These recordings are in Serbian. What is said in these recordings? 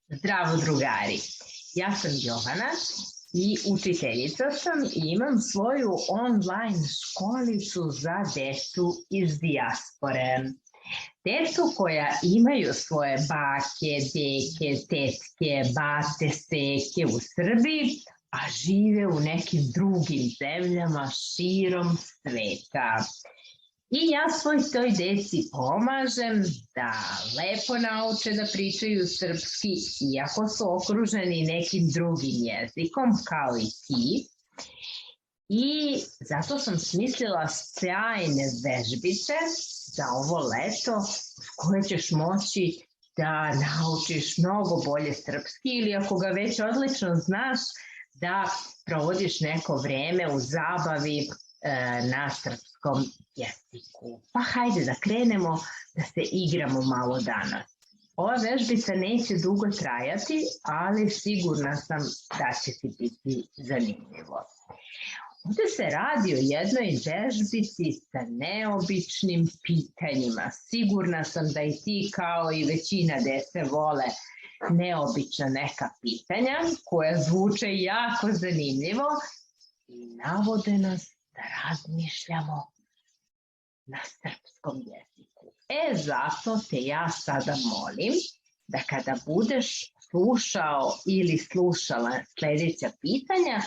Zdravo drugari, ja sam Jovana i učiteljica sam i imam svoju online školicu za decu iz dijaspore. Decu koja imaju svoje bake, deke, tetke, bate, seke u Srbiji, a žive u nekim drugim zemljama širom sveta. I ja toj deci pomažem da lepo nauče da pričaju srpski, iako su okruženi nekim drugim jezikom, kao i ti. I zato sam smislila sjajne vežbice za ovo leto, s koje ćeš moći da naučiš mnogo bolje srpski, ili ako ga već odlično znaš, da provodiš neko vreme u zabavi na srpskom jeziku. Pa hajde da krenemo, da se igramo malo danas. Ova vežbica neće dugo trajati, ali sigurna sam da će ti biti zanimljivo. Ovde se radi o jednoj vežbici sa neobičnim pitanjima. Sigurna sam da i ti, kao i većina dece, vole neobična neka pitanja koja zvuče jako zanimljivo i navode nas da razmišljamo na srpskom jeziku. Zato te ja sada molim da kada budeš slušao ili slušala sledeća pitanja,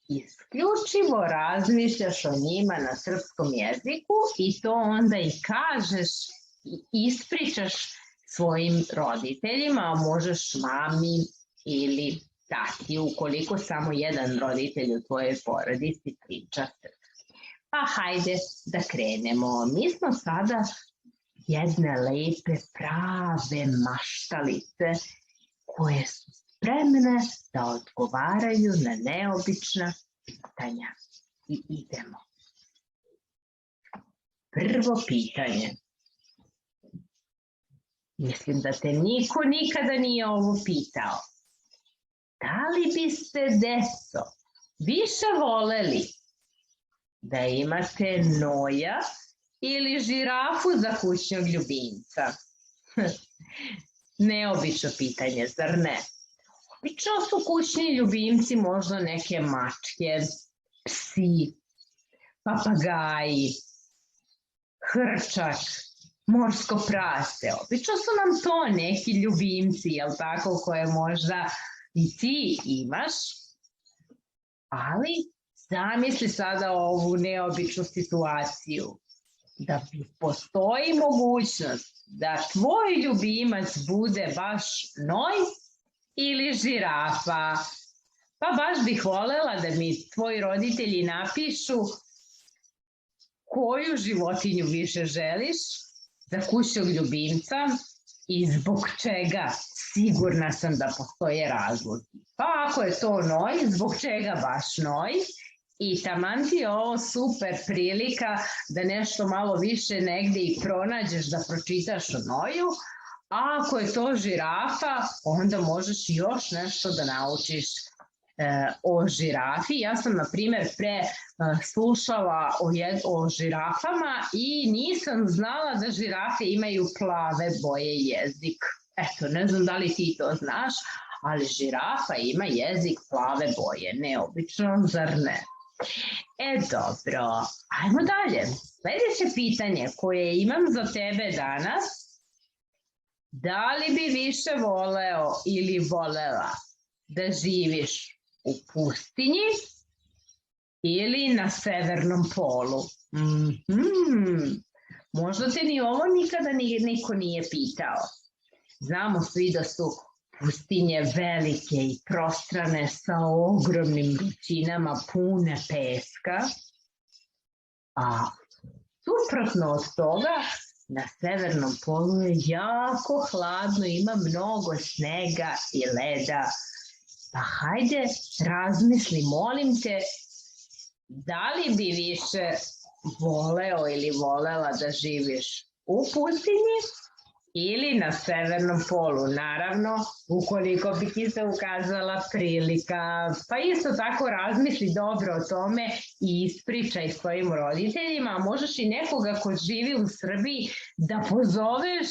isključivo razmišljaš o njima na srpskom jeziku i to onda i kažeš i ispričaš svojim roditeljima, a možeš mami ili tati, ukoliko samo jedan roditelj u tvojoj porodici priča srpski. Pa hajde da krenemo. Mi smo sada jedne lepe, prave maštalice koje su spremne da odgovaraju na neobična pitanja. I idemo. Prvo pitanje. Mislim da te niko nikada nije ovo pitao. Da li biste, deco, više voleli da imate noja ili žirafu za kućnog ljubimca? Neobično pitanje, zar ne? Obično su kućni ljubimci možda neke mačke, psi, papagaji, hrčak, morsko prase. Obično su nam to neki ljubimci, jel tako, koje možda i ti imaš, ali zamisli sada ovu neobičnu situaciju, da postoji mogućnost da tvoj ljubimac bude baš noj ili žirafa. Pa baš bih volela da mi tvoji roditelji napišu koju životinju više želiš za kućnog ljubimca i zbog čega. Sigurna sam da postoje razlozi. Pa ako je to noj, zbog čega baš noj? I taman ti je ovo super prilika da nešto malo više negde i pronađeš, da pročitaš o noju, a ako je to žirafa, onda možeš još nešto da naučiš o žirafi. Ja sam, na primer, slušala o žirafama i nisam znala da žirafe imaju plave boje jezik. Eto, ne znam da li ti to znaš, ali žirafa ima jezik plave boje. Neobično, zar ne? Dobro, ajmo dalje. Sledeće pitanje koje imam za tebe danas: da li bi više voleo ili volela da živiš u pustinji ili na severnom polu? Možda te ni ovo nikada niko nije pitao. Znamo svi da su pustinje velike i prostrane sa ogromnim vrućinama pune peska, a suprotno od toga, na severnom polu je jako hladno, ima mnogo snega i leda. Pa hajde, razmisli, molim te, da li bi više voleo ili volela da živiš u pustinji ili na severnom polu? Naravno, ukoliko bi ti se ukazala prilika. Pa isto tako razmisli dobro o tome i ispričaj svojim roditeljima. Možeš i nekoga ko živi u Srbiji da pozoveš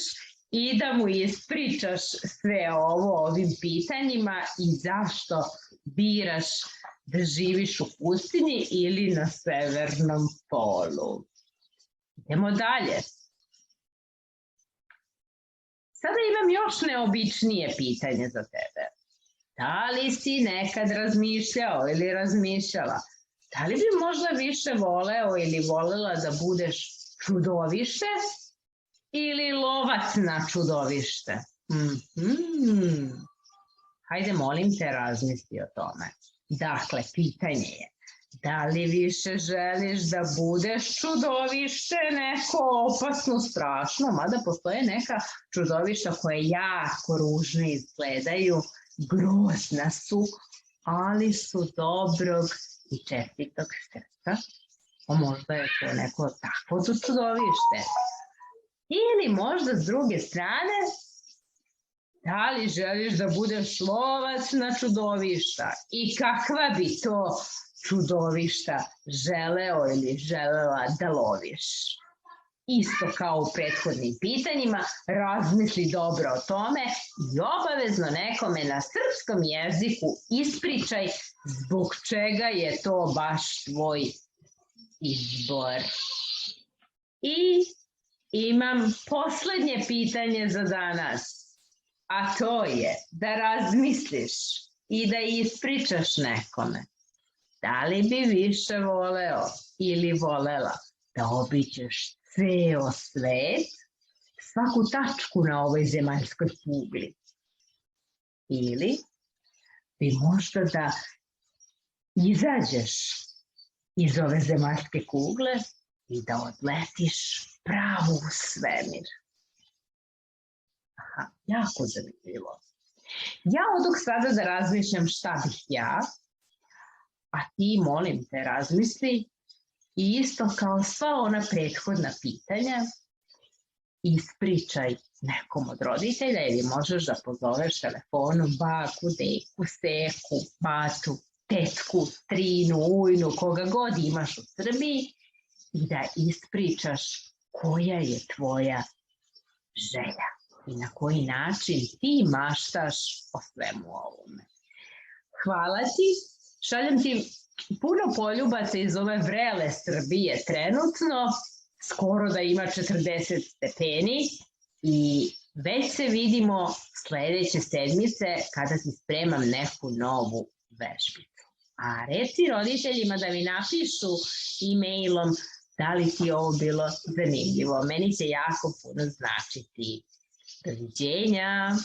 i da mu ispričaš sve ovo o ovim pitanjima i zašto biraš da živiš u pustinji ili na severnom polu. Idemo dalje. Sada imam još neobičnije pitanje za tebe. Da li si nekad razmišljao ili razmišljala? Da li bi možda više voleo ili volela da budeš čudovište ili lovac na čudovište? Hajde, molim te, razmisli o tome. Dakle, pitanje je, da li više želiš da budeš čudovište, neko opasno, strašno, mada postoje neka čudovišta koje jako ružno izgledaju, grozna su, ali su dobrog i čestitog srca. Možda je to neko takvo čudovište. Ili možda s druge strane, da li želiš da budeš lovac na čudovišta i kakva bi to čudovišta želeo ili želela da loviš? Isto kao u prethodnim pitanjima, razmisli dobro o tome i obavezno nekome na srpskom jeziku ispričaj zbog čega je to baš tvoj izbor. I imam poslednje pitanje za danas, a to je da razmisliš i da ispričaš nekome. Da li bi više voleo ili volela da obiđeš ceo svet, svaku tačku na ovoj zemaljskoj kugli? Ili bi možda da izađeš iz ove zemaljske kugle i da odletiš pravo u svemir? Aha, jako zanimljivo. Ja odok sada da razmišljam šta bih ja, a ti, molim te, razmisli i isto kao sva ona prethodna pitanja, ispričaj nekom od roditelja ili možeš da pozoveš telefonom baku, deku, seku, batu, tetku, strinu, ujnu, koga god imaš u Srbiji i da ispričaš koja je tvoja želja i na koji način ti maštaš o svemu ovome. Hvala ti, šaljem ti puno poljubaca iz ove vrele Srbije trenutno, skoro da ima 40 stepeni i već se vidimo sledeće sedmice kada ti spremam neku novu vežbicu. A reci roditeljima da mi napišu e-mailom da li ti ovo bilo zanimljivo. Meni će jako puno značiti. Doviđenja!